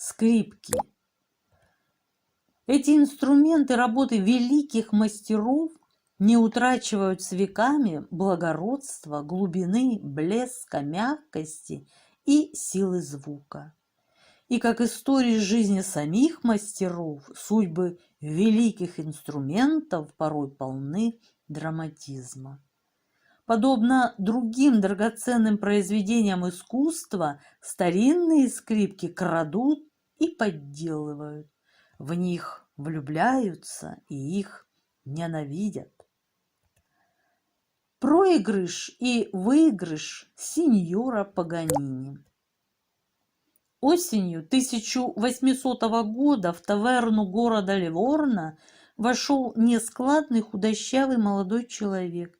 скрипки. Эти инструменты работы великих мастеров не утрачивают с веками благородства, глубины, блеска, мягкости и силы звука. И как истории жизни самих мастеров, судьбы великих инструментов порой полны драматизма. Подобно другим драгоценным произведениям искусства, старинные скрипки крадут и подделывают. В них влюбляются и их ненавидят. Проигрыш и выигрыш синьора Паганини. Осенью 1800 года в таверну города Ливорно вошел нескладный худощавый молодой человек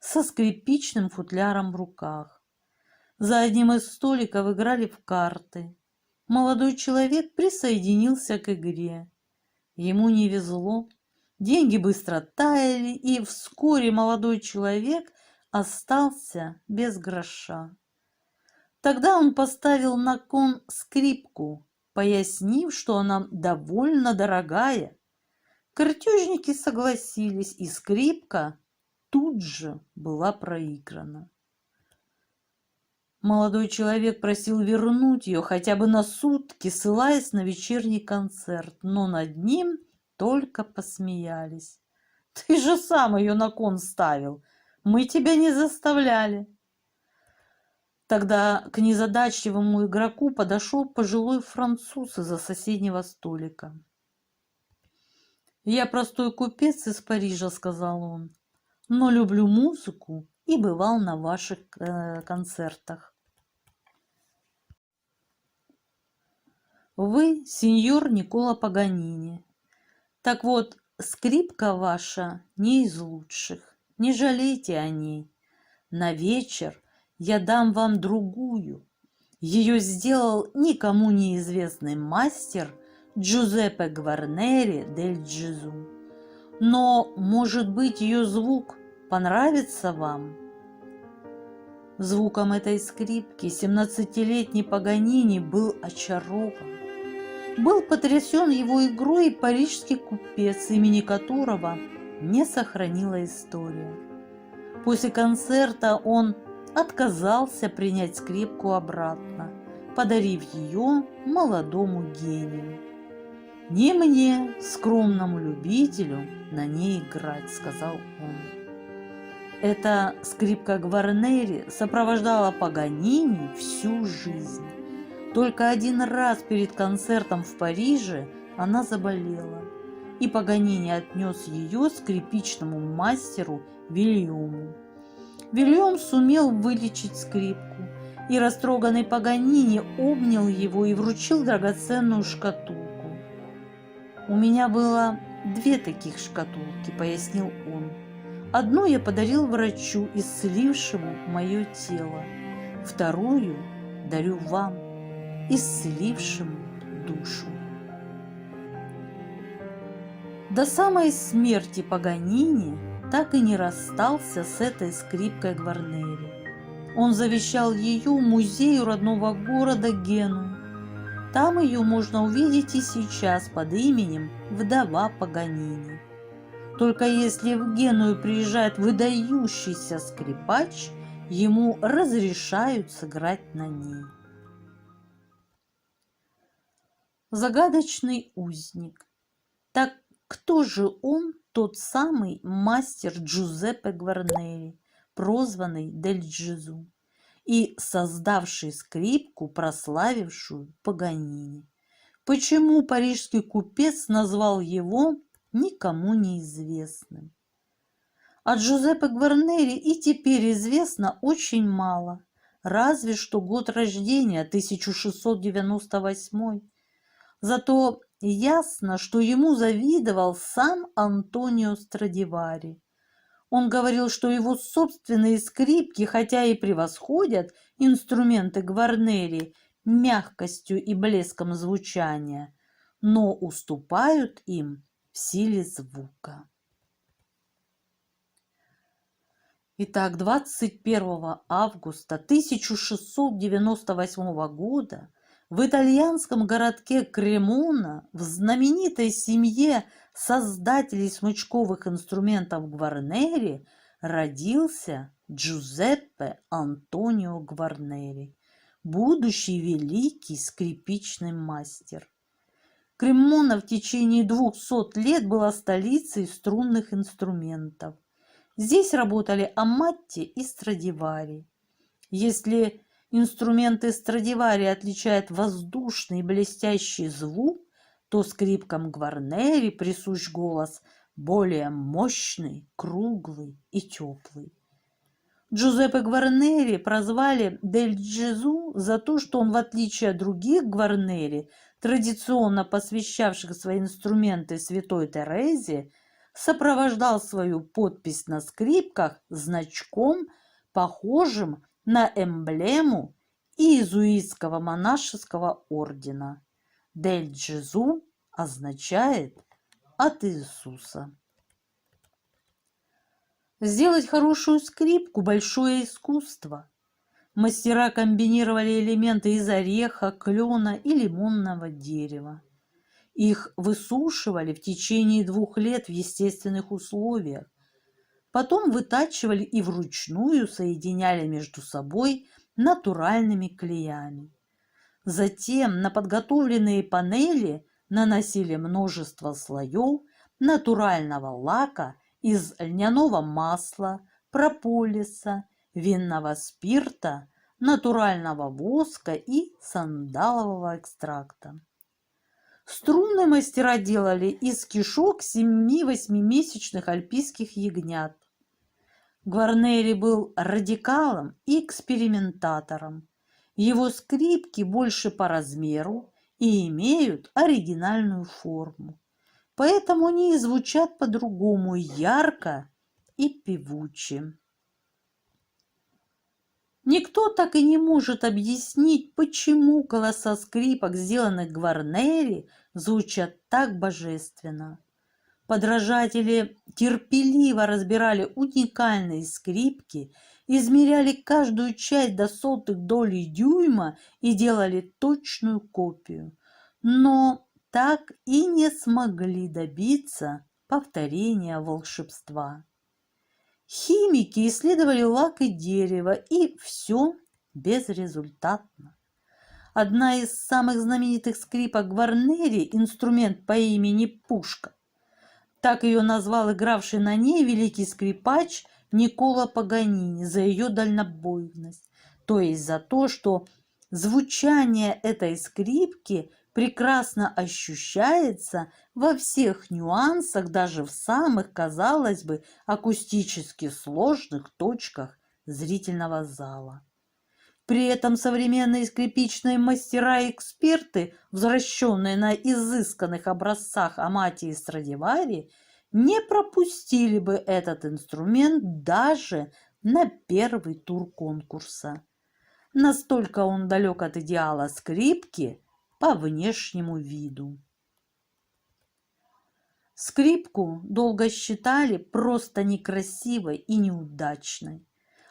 со скрипичным футляром в руках. За одним из столиков играли в карты. Молодой человек присоединился к игре. Ему не везло. Деньги быстро таяли, и вскоре молодой человек остался без гроша. Тогда он поставил на кон скрипку, пояснив, что она довольно дорогая. Картежники согласились, и скрипка тут же была проиграна. Молодой человек просил вернуть ее хотя бы на сутки, ссылаясь на вечерний концерт, но над ним только посмеялись. «Ты же сам ее на кон ставил, мы тебя не заставляли». Тогда к незадачливому игроку подошел пожилой француз из-за соседнего столика. «Я простой купец из Парижа», — сказал он, — «но люблю музыку и бывал на ваших концертах. Вы сеньор Никколо Паганини. Так вот, скрипка ваша не из лучших, не жалейте о ней. На вечер я дам вам другую. Ее сделал никому неизвестный мастер Джузеппе Гварнери дель Джезу. Но, может быть, ее звук понравится вам?» Звуком этой скрипки 17-летний Паганини был очарован. Был потрясен его игрой и парижский купец, имени которого не сохранила история. После концерта он отказался принять скрипку обратно, подарив ее молодому гению. «Не мне, скромному любителю, на ней играть», — сказал он. Эта скрипка Гварнери сопровождала Паганини всю жизнь. Только один раз перед концертом в Париже она заболела, и Паганини отнес ее скрипичному мастеру Вильому. Вильям сумел вылечить скрипку, и растроганный Паганини обнял его и вручил драгоценную шкатулку. «У меня было 2 таких шкатулки», — пояснил он. «Одну я подарил врачу, исцелившему мое тело, вторую дарю вам, исцелившему душу». До самой смерти Паганини так и не расстался с этой скрипкой Гварнери. Он завещал ее музею родного города Генуи. Там ее можно увидеть и сейчас под именем «Вдова Паганини». Только если в Геную приезжает выдающийся скрипач, ему разрешают сыграть на ней. Загадочный узник. Так кто же он, тот самый мастер Джузеппе Гварнери, прозванный Дель Джезу, и создавший скрипку, прославившую Паганини? Почему парижский купец назвал его никому неизвестным? О Джузеппе Гварнери и теперь известно очень мало, разве что год рождения 1698. Зато ясно, что ему завидовал сам Антонио Страдивари. Он говорил, что его собственные скрипки, хотя и превосходят инструменты Гварнери мягкостью и блеском звучания, но уступают им в силе звука. Итак, 21 августа 1698 года В итальянском городке Кремона, в знаменитой семье создателей смычковых инструментов Гварнери, родился Джузеппе Антонио Гварнери, будущий великий скрипичный мастер. Кремона в течение 200 лет была столицей струнных инструментов. Здесь работали Аматти и Страдивари. Если инструменты Страдивари отличают воздушный и блестящий звук, то скрипкам Гварнери присущ голос более мощный, круглый и теплый. Джузеппе Гварнери прозвали Дель Джезу за то, что он, в отличие от других Гварнери, традиционно посвящавших свои инструменты святой Терезе, сопровождал свою подпись на скрипках значком, похожим на эмблему иезуитского монашеского ордена. Дель Джезу означает «от Иисуса». Сделать хорошую скрипку – большое искусство. Мастера комбинировали элементы из ореха, клена и лимонного дерева. Их высушивали в течение 2 лет в естественных условиях. Потом вытачивали и вручную соединяли между собой натуральными клеями. Затем на подготовленные панели наносили множество слоев натурального лака из льняного масла, прополиса, винного спирта, натурального воска и сандалового экстракта. Струнные мастера делали из кишок 7-8-месячных альпийских ягнят. Гварнери был радикалом и экспериментатором. Его скрипки больше по размеру и имеют оригинальную форму. Поэтому они и звучат по-другому, ярко и певуче. Никто так и не может объяснить, почему голоса скрипок, сделанных Гварнери, звучат так божественно. Подражатели терпеливо разбирали уникальные скрипки, измеряли каждую часть до сотых долей дюйма и делали точную копию. Но так и не смогли добиться повторения волшебства. Химики исследовали лак и дерево, и все безрезультатно. Одна из самых знаменитых скрипок Гварнери, инструмент по имени Пушка, так ее назвал игравший на ней великий скрипач Никколо Паганини за ее дальнобойность, то есть за то, что звучание этой скрипки прекрасно ощущается во всех нюансах, даже в самых, казалось бы, акустически сложных точках зрительного зала. При этом современные скрипичные мастера и эксперты, возвращенные на изысканных образцах Амати и Страдивари, не пропустили бы этот инструмент даже на первый тур конкурса. Настолько он далек от идеала скрипки по внешнему виду. Скрипку долго считали просто некрасивой и неудачной,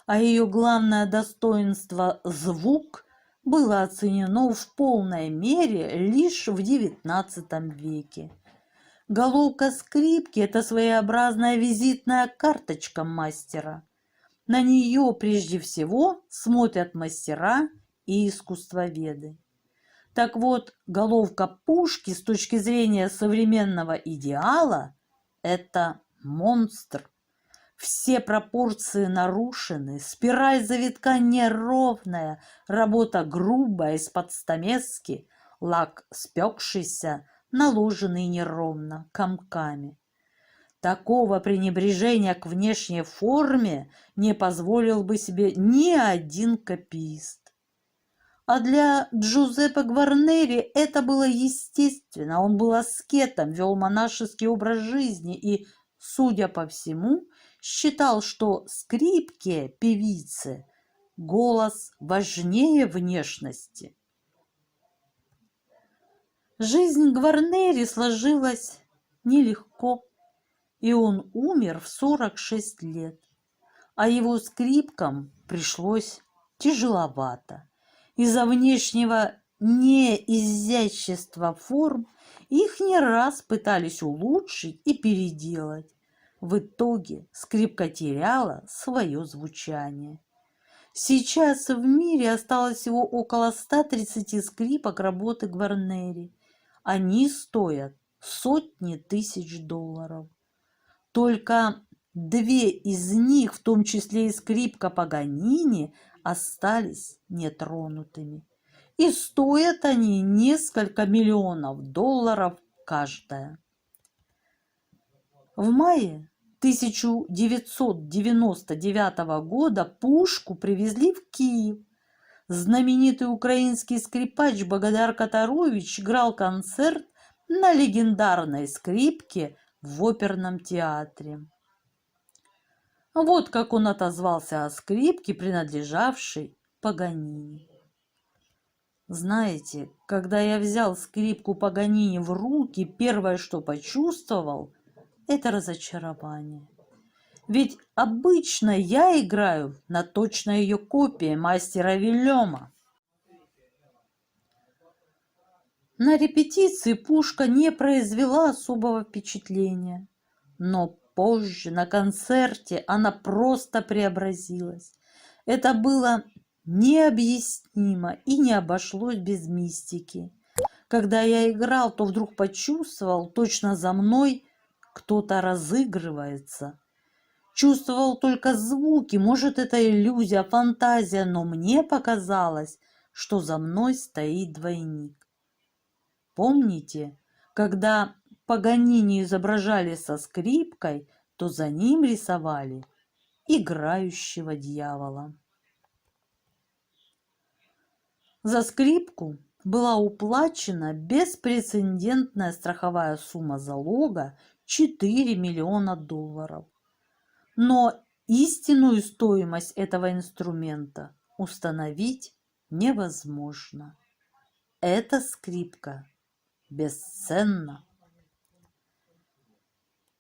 а ее главное достоинство – звук – было оценено в полной мере лишь в XIX веке. Головка скрипки – это своеобразная визитная карточка мастера. На нее прежде всего смотрят мастера и искусствоведы. Так вот, головка пушки с точки зрения современного идеала – это монстр. Все пропорции нарушены, спираль завитка неровная, работа грубая, из-под стамески, лак спекшийся, наложенный неровно, комками. Такого пренебрежения к внешней форме не позволил бы себе ни один копиист. А для Джузеппе Гварнери это было естественно. Он был аскетом, вел монашеский образ жизни и, судя по всему, считал, что скрипке певицы голос важнее внешности. Жизнь Гварнери сложилась нелегко, и он умер в 46 лет, а его скрипкам пришлось тяжеловато. Из-за внешнего неизящества форм их не раз пытались улучшить и переделать. В итоге скрипка теряла свое звучание. Сейчас в мире осталось всего около 130 скрипок работы Гварнери. Они стоят сотни тысяч долларов. Только две из них, в том числе и скрипка Паганини, остались нетронутыми. И стоят они несколько миллионов долларов каждая. В мае 1999 года Пушку привезли в Киев. Знаменитый украинский скрипач Богодар Катарович играл концерт на легендарной скрипке в оперном театре. Вот как он отозвался о скрипке, принадлежавшей Паганини. Знаете, когда я взял скрипку Паганини в руки, первое, что почувствовал, это разочарование. Ведь обычно я играю на точной ее копии мастера Вильома. На репетиции Пушка не произвела особого впечатления, но позже на концерте она просто преобразилась. Это было необъяснимо и не обошлось без мистики. Когда я играл, то вдруг почувствовал, точно за мной кто-то разыгрывается. Чувствовал только звуки, может, это иллюзия, фантазия, но мне показалось, что за мной стоит двойник. Помните, когда Паганини изображали со скрипкой, то за ним рисовали играющего дьявола. За скрипку была уплачена беспрецедентная страховая сумма залога 4 миллиона долларов. Но истинную стоимость этого инструмента установить невозможно. Эта скрипка бесценна.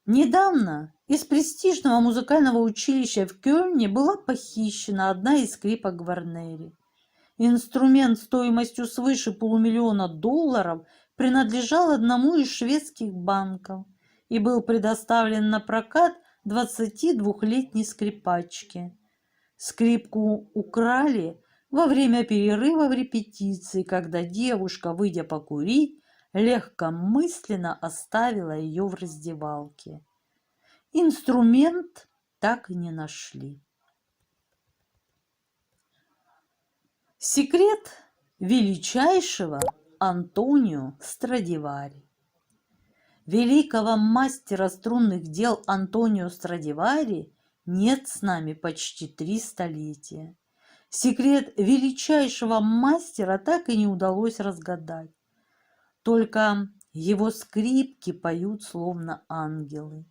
Недавно из престижного музыкального училища в Кёльне была похищена одна из скрипок Гварнери. Инструмент стоимостью свыше полумиллиона долларов принадлежал одному из шведских банков и был предоставлен на прокат 22-летней скрипачке. Скрипку украли во время перерыва в репетиции, когда девушка, выйдя покурить, легкомысленно оставила ее в раздевалке. Инструмент так и не нашли. Секрет величайшего Антонио Страдивари. Великого мастера струнных дел Антонио Страдивари нет с нами почти 3 столетия. Секрет величайшего мастера так и не удалось разгадать. Только его скрипки поют словно ангелы.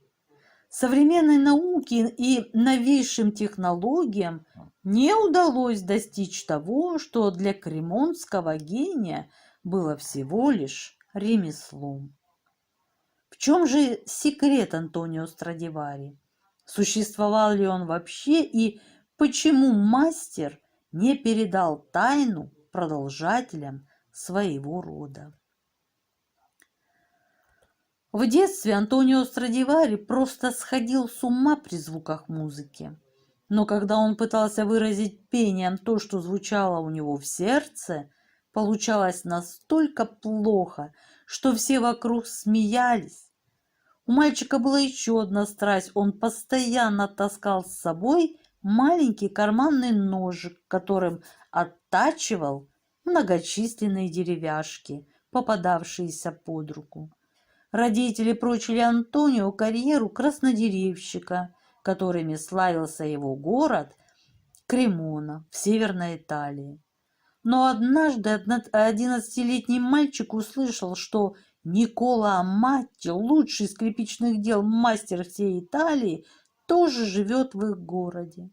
Современной науке и новейшим технологиям не удалось достичь того, что для кремонского гения было всего лишь ремеслом. В чем же секрет Антонио Страдивари? Существовал ли он вообще и почему мастер не передал тайну продолжателям своего рода? В детстве Антонио Страдивари просто сходил с ума при звуках музыки. Но когда он пытался выразить пением то, что звучало у него в сердце, получалось настолько плохо, что все вокруг смеялись. У мальчика была еще одна страсть. Он постоянно таскал с собой маленький карманный ножик, которым оттачивал многочисленные деревяшки, попадавшиеся под руку. Родители прочили Антонио карьеру краснодеревщика, которыми славился его город Кремона в Северной Италии. Но однажды 11-летний мальчик услышал, что Никколо Амати, лучший скрипичных дел мастер всей Италии, тоже живет в их городе.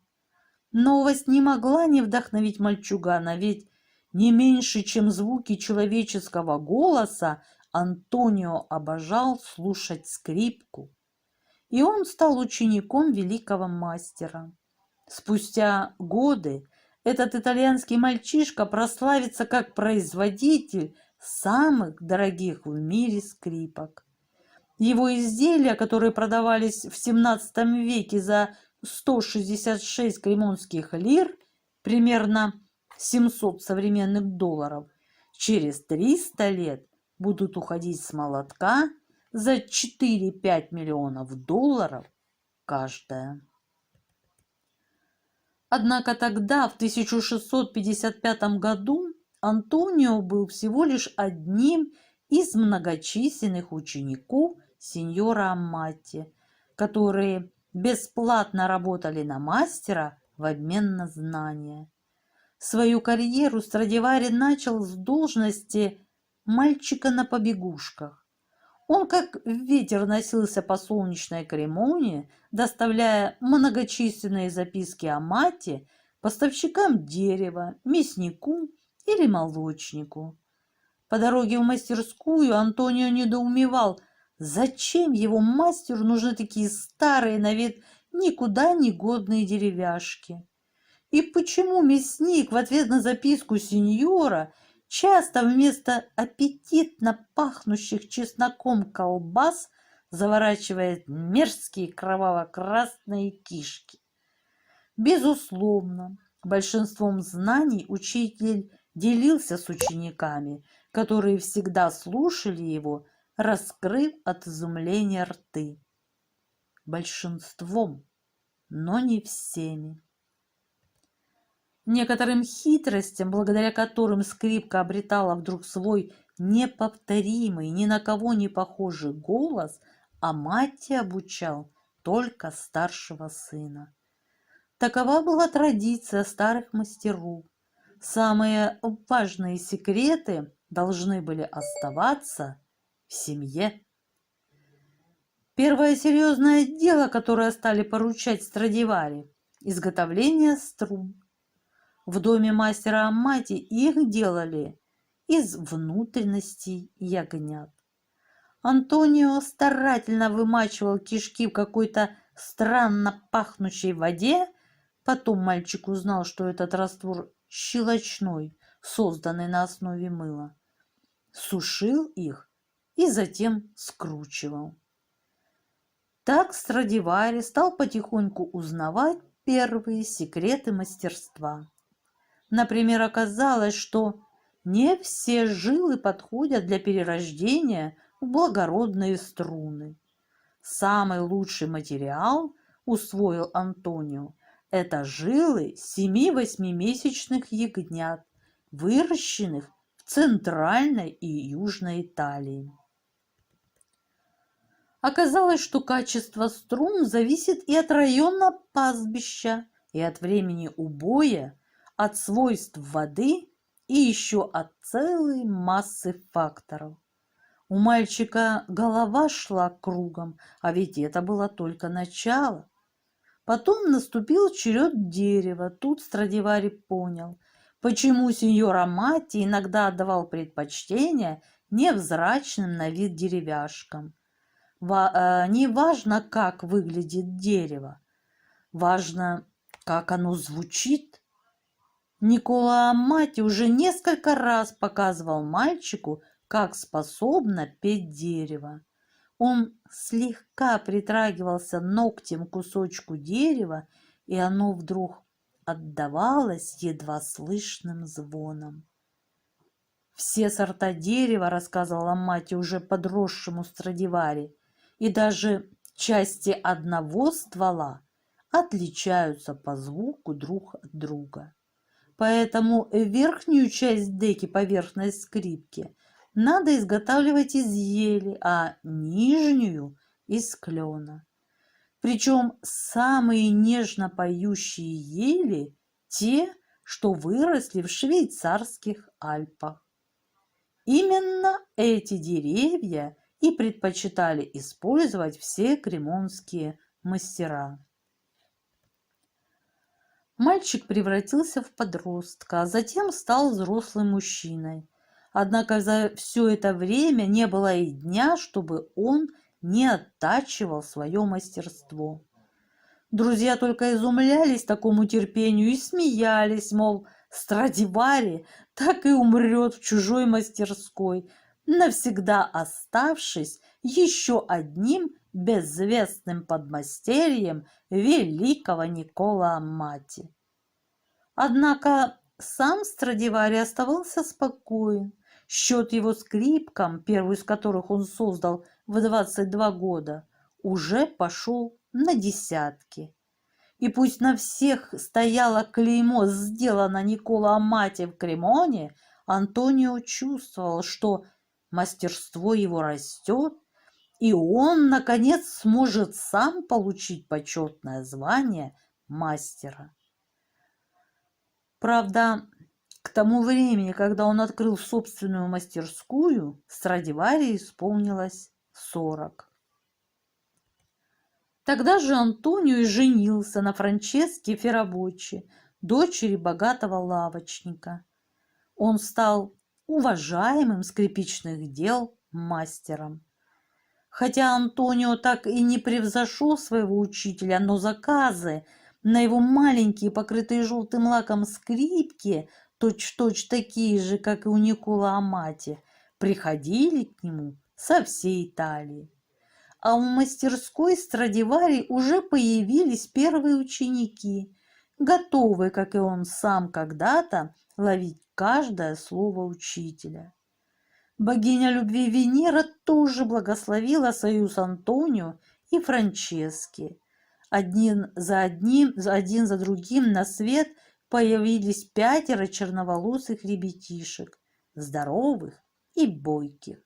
Новость не могла не вдохновить мальчугана, ведь не меньше, чем звуки человеческого голоса, Антонио обожал слушать скрипку, и он стал учеником великого мастера. Спустя годы этот итальянский мальчишка прославится как производитель самых дорогих в мире скрипок. Его изделия, которые продавались в XVII веке за 166 кремонских лир, примерно 700 современных долларов, через 300 лет будут уходить с молотка за 4-5 миллионов долларов каждая. Однако тогда, в 1655 году, Антонио был всего лишь одним из многочисленных учеников сеньора Амати, которые бесплатно работали на мастера в обмен на знания. Свою карьеру Страдивари начал с должности мальчика на побегушках. Он как ветер носился по солнечной Кремонии, доставляя многочисленные записки о Мате поставщикам дерева, мяснику или молочнику. По дороге в мастерскую Антонио недоумевал, зачем его мастеру нужны такие старые на вид никуда не годные деревяшки. И почему мясник в ответ на записку сеньора часто вместо аппетитно пахнущих чесноком колбас заворачивает мерзкие кроваво-красные кишки? Безусловно, большинством знаний учитель делился с учениками, которые всегда слушали его, раскрыв от изумления рты. Большинством, но не всеми. Некоторым хитростям, благодаря которым скрипка обретала вдруг свой неповторимый, ни на кого не похожий голос, Амати обучал только старшего сына. Такова была традиция старых мастеров. Самые важные секреты должны были оставаться в семье. Первое серьезное дело, которое стали поручать Страдивари – изготовление струн. В доме мастера Амати их делали из внутренностей ягнят. Антонио старательно вымачивал кишки в какой-то странно пахнущей воде. Потом мальчик узнал, что этот раствор щелочной, созданный на основе мыла. Сушил их и затем скручивал. Так Страдивари стал потихоньку узнавать первые секреты мастерства. Например, оказалось, что не все жилы подходят для перерождения в благородные струны. Самый лучший материал, усвоил Антонио, это жилы 7-8-месячных ягнят, выращенных в Центральной и Южной Италии. Оказалось, что качество струн зависит и от района пастбища, и от времени убоя, от свойств воды и еще от целой массы факторов. У мальчика голова шла кругом, а ведь это было только начало. Потом наступил черед дерева. Тут Страдивари понял, почему сеньор Амати иногда отдавал предпочтение невзрачным на вид деревяшкам. Не важно, как выглядит дерево, важно, как оно звучит. Никколо Амати уже несколько раз показывал мальчику, как способно петь дерево. Он слегка притрагивался ногтем к кусочку дерева, и оно вдруг отдавалось едва слышным звоном. Все сорта дерева, рассказывала мать уже подросшему Страдивари, и даже части одного ствола отличаются по звуку друг от друга. Поэтому верхнюю часть деки, поверхность скрипки, надо изготавливать из ели, а нижнюю – из клена. Причем самые нежно поющие ели – те, что выросли в швейцарских Альпах. Именно эти деревья и предпочитали использовать все кремонские мастера. Мальчик превратился в подростка, а затем стал взрослым мужчиной. Однако за все это время не было и дня, чтобы он не оттачивал свое мастерство. Друзья только изумлялись такому терпению и смеялись, мол, Страдивари так и умрет в чужой мастерской, навсегда оставшись еще одним безвестным подмастерьем великого Никколо Амати. Однако сам Страдивари оставался спокоен. Счет его скрипкам, первую из которых он создал в 22 года, уже пошел на десятки. И пусть на всех стояло клеймо «Сделано Никколо Амати в Кремоне», Антонио чувствовал, что мастерство его растет, и он, наконец, сможет сам получить почетное звание мастера. Правда, к тому времени, когда он открыл собственную мастерскую, Страдивари исполнилось 40. Тогда же Антонио и женился на Франческе Феррабоччи, дочери богатого лавочника. Он стал уважаемым скрипичных дел мастером. Хотя Антонио так и не превзошел своего учителя, но заказы на его маленькие, покрытые желтым лаком скрипки, точь-в-точь такие же, как и у Никколо Амати, приходили к нему со всей Италии. А в мастерской Страдивари уже появились первые ученики, готовые, как и он сам когда-то, ловить каждое слово учителя. Богиня любви Венера тоже благословила союз Антонио и Франчески. Один за другим на свет появились 5 черноволосых ребятишек, здоровых и бойких.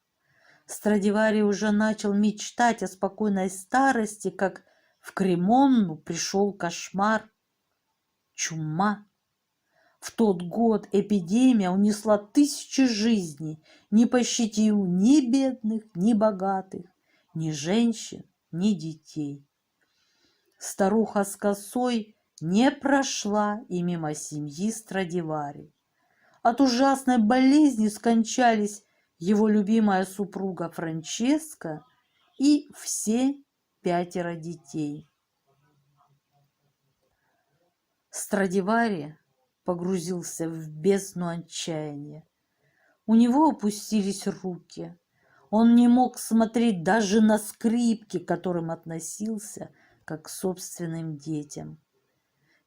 Страдивари уже начал мечтать о спокойной старости, как в Кремонну пришел кошмар – чума. В тот год эпидемия унесла тысячи жизней, не пощадив ни бедных, ни богатых, ни женщин, ни детей. Старуха с косой не прошла и мимо семьи Страдивари. От ужасной болезни скончались его любимая супруга Франческа и все 5 детей. Страдивари погрузился в бездну отчаяния. У него опустились руки. Он не мог смотреть даже на скрипки, к которым относился, как к собственным детям.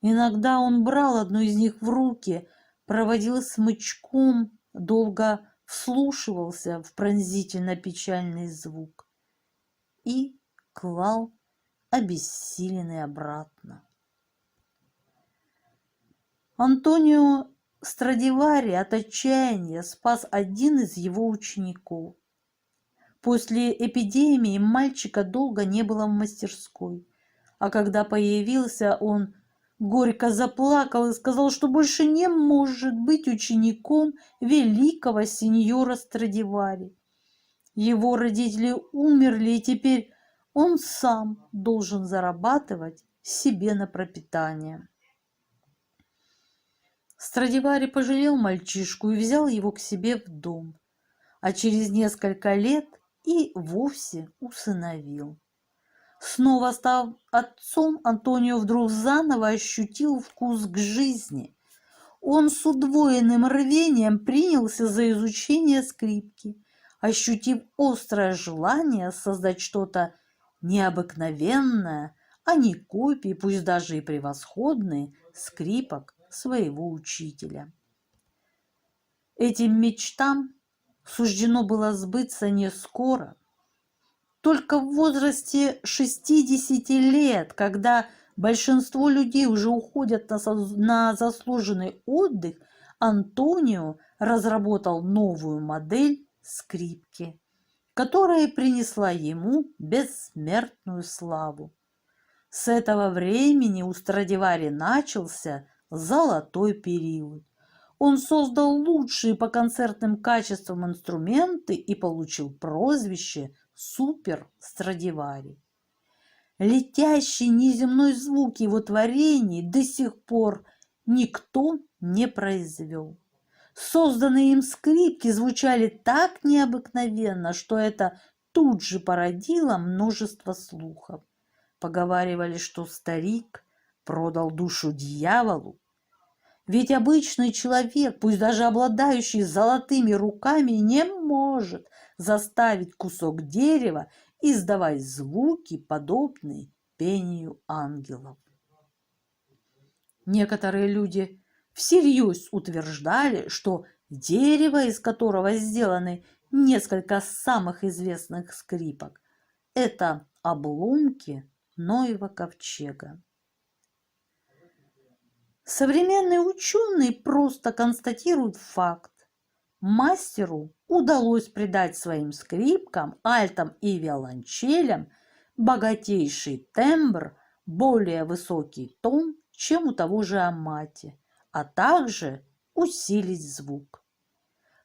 Иногда он брал одну из них в руки, проводил смычком, долго вслушивался в пронзительно-печальный звук и клал обессиленный обратно. Антонио Страдивари от отчаяния спас один из его учеников. После эпидемии мальчика долго не было в мастерской, а когда появился, он горько заплакал и сказал, что больше не может быть учеником великого сеньора Страдивари. Его родители умерли, и теперь он сам должен зарабатывать себе на пропитание. Страдивари пожалел мальчишку и взял его к себе в дом, а через несколько лет и вовсе усыновил. Снова став отцом, Антонио вдруг заново ощутил вкус к жизни. Он с удвоенным рвением принялся за изучение скрипки, ощутив острое желание создать что-то необыкновенное, а не копии, пусть даже и превосходные, скрипок своего учителя. Этим мечтам суждено было сбыться не скоро. Только в возрасте 60 лет, когда большинство людей уже уходят на заслуженный отдых, Антонио разработал новую модель скрипки, которая принесла ему бессмертную славу. С этого времени у Страдивари начался золотой период. Он создал лучшие по концертным качествам инструменты и получил прозвище «Супер Страдивари». Летящий неземной звук его творений до сих пор никто не произвел. Созданные им скрипки звучали так необыкновенно, что это тут же породило множество слухов. Поговаривали, что старик продал душу дьяволу. Ведь обычный человек, пусть даже обладающий золотыми руками, не может заставить кусок дерева издавать звуки, подобные пению ангелов. Некоторые люди всерьез утверждали, что дерево, из которого сделаны несколько самых известных скрипок, это обломки Ноева ковчега. Современные ученые просто констатируют факт. Мастеру удалось придать своим скрипкам, альтам и виолончелям богатейший тембр, более высокий тон, чем у того же Амати, а также усилить звук.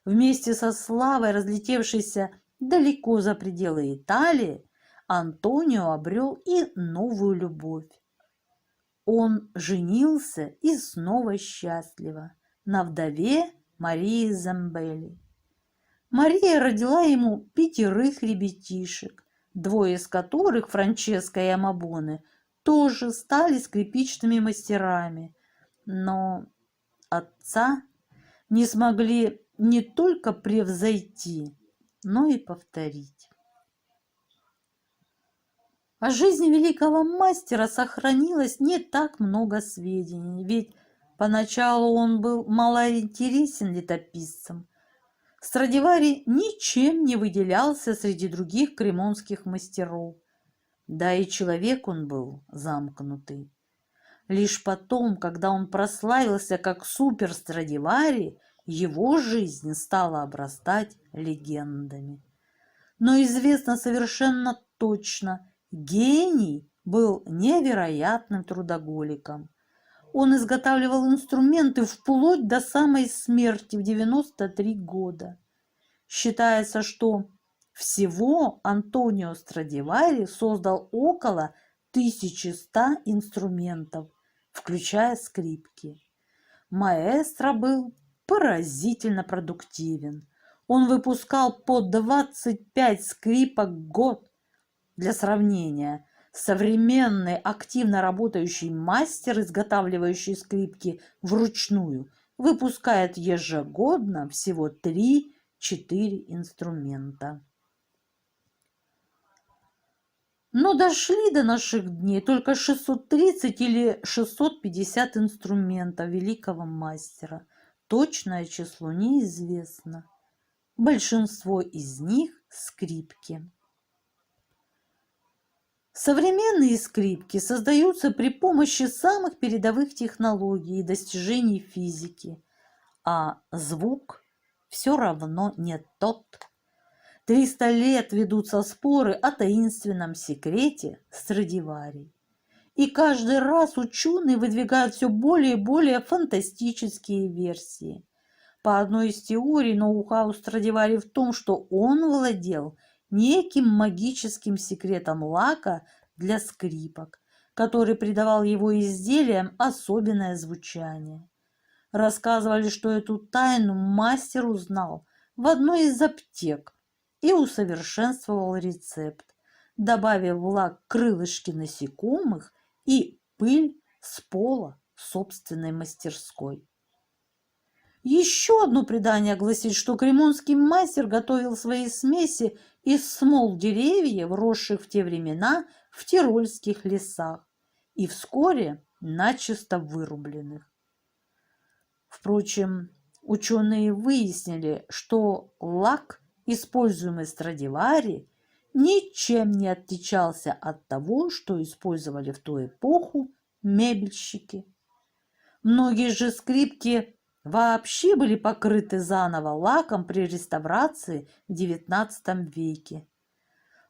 Вместе со славой, разлетевшейся далеко за пределы Италии, Антонио обрел и новую любовь. Он женился и снова счастливо на вдове Марии Замбелли. Мария родила ему 5 ребятишек, 2 из которых, Франческо и Амабоне, тоже стали скрипичными мастерами, но отца не смогли не только превзойти, но и повторить. О жизни великого мастера сохранилось не так много сведений, ведь поначалу он был малоинтересен летописцам. Страдивари ничем не выделялся среди других кремонских мастеров, да и человек он был замкнутый. Лишь потом, когда он прославился как супер Страдивари, его жизнь стала обрастать легендами. Но известно совершенно точно, гений был невероятным трудоголиком. Он изготавливал инструменты вплоть до самой смерти в 93 года. Считается, что всего Антонио Страдивари создал около 1100 инструментов, включая скрипки. Маэстро был поразительно продуктивен. Он выпускал по 25 скрипок в год. Для сравнения, современный активно работающий мастер, изготавливающий скрипки вручную, выпускает ежегодно всего 3-4 инструмента. Но дошли до наших дней только 630 или 650 инструментов великого мастера. Точное число неизвестно. Большинство из них – скрипки. Современные скрипки создаются при помощи самых передовых технологий и достижений физики, а звук все равно не тот. 300 лет ведутся споры о таинственном секрете Страдивари. И каждый раз ученые выдвигают все более и более фантастические версии. По одной из теорий, ноу-хау Страдивари в том, что он владел неким магическим секретом лака для скрипок, который придавал его изделиям особенное звучание. Рассказывали, что эту тайну мастер узнал в одной из аптек и усовершенствовал рецепт, добавив в лак крылышки насекомых и пыль с пола собственной мастерской. Еще одно предание гласит, что кремонский мастер готовил свои смеси из смол деревьев, росших в те времена в тирольских лесах, и вскоре начисто вырубленных. Впрочем, ученые выяснили, что лак, используемый Страдивари, ничем не отличался от того, что использовали в ту эпоху мебельщики. Многие же скрипки вообще были покрыты заново лаком при реставрации в XIX веке.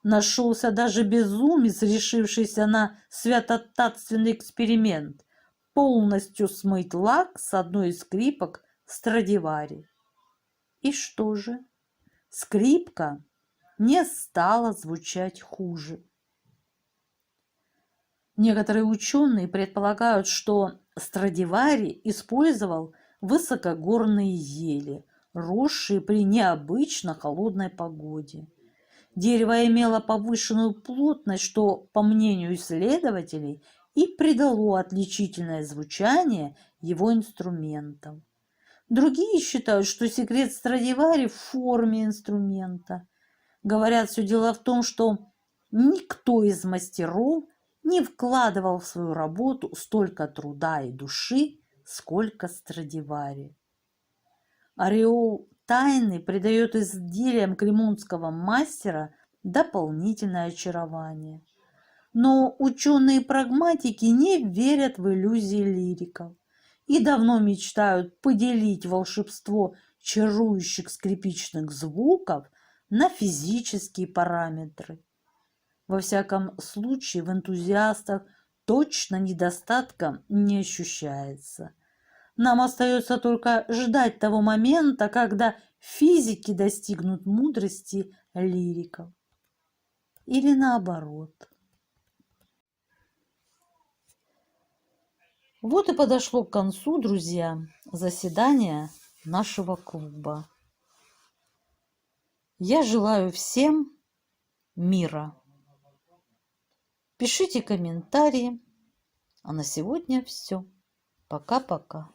Нашелся даже безумец, решившийся на святотатственный эксперимент – полностью смыть лак с одной из скрипок Страдивари. И что же? Скрипка не стала звучать хуже. Некоторые ученые предполагают, что Страдивари использовал высокогорные ели, росшие при необычно холодной погоде. Дерево имело повышенную плотность, что, по мнению исследователей, и придало отличительное звучание его инструментам. Другие считают, что секрет Страдивари в форме инструмента. Говорят, все дело в том, что никто из мастеров не вкладывал в свою работу столько труда и души, сколько Страдивари. Ореол тайны придает изделиям кремонского мастера дополнительное очарование. Но ученые-прагматики не верят в иллюзии лириков и давно мечтают поделить волшебство чарующих скрипичных звуков на физические параметры. Во всяком случае, в энтузиастах точно недостатка не ощущается. Нам остается только ждать того момента, когда физики достигнут мудрости лириков. Или наоборот. Вот и подошло к концу, друзья, заседание нашего клуба. Я желаю всем мира. Пишите комментарии. А на сегодня все. Пока-пока.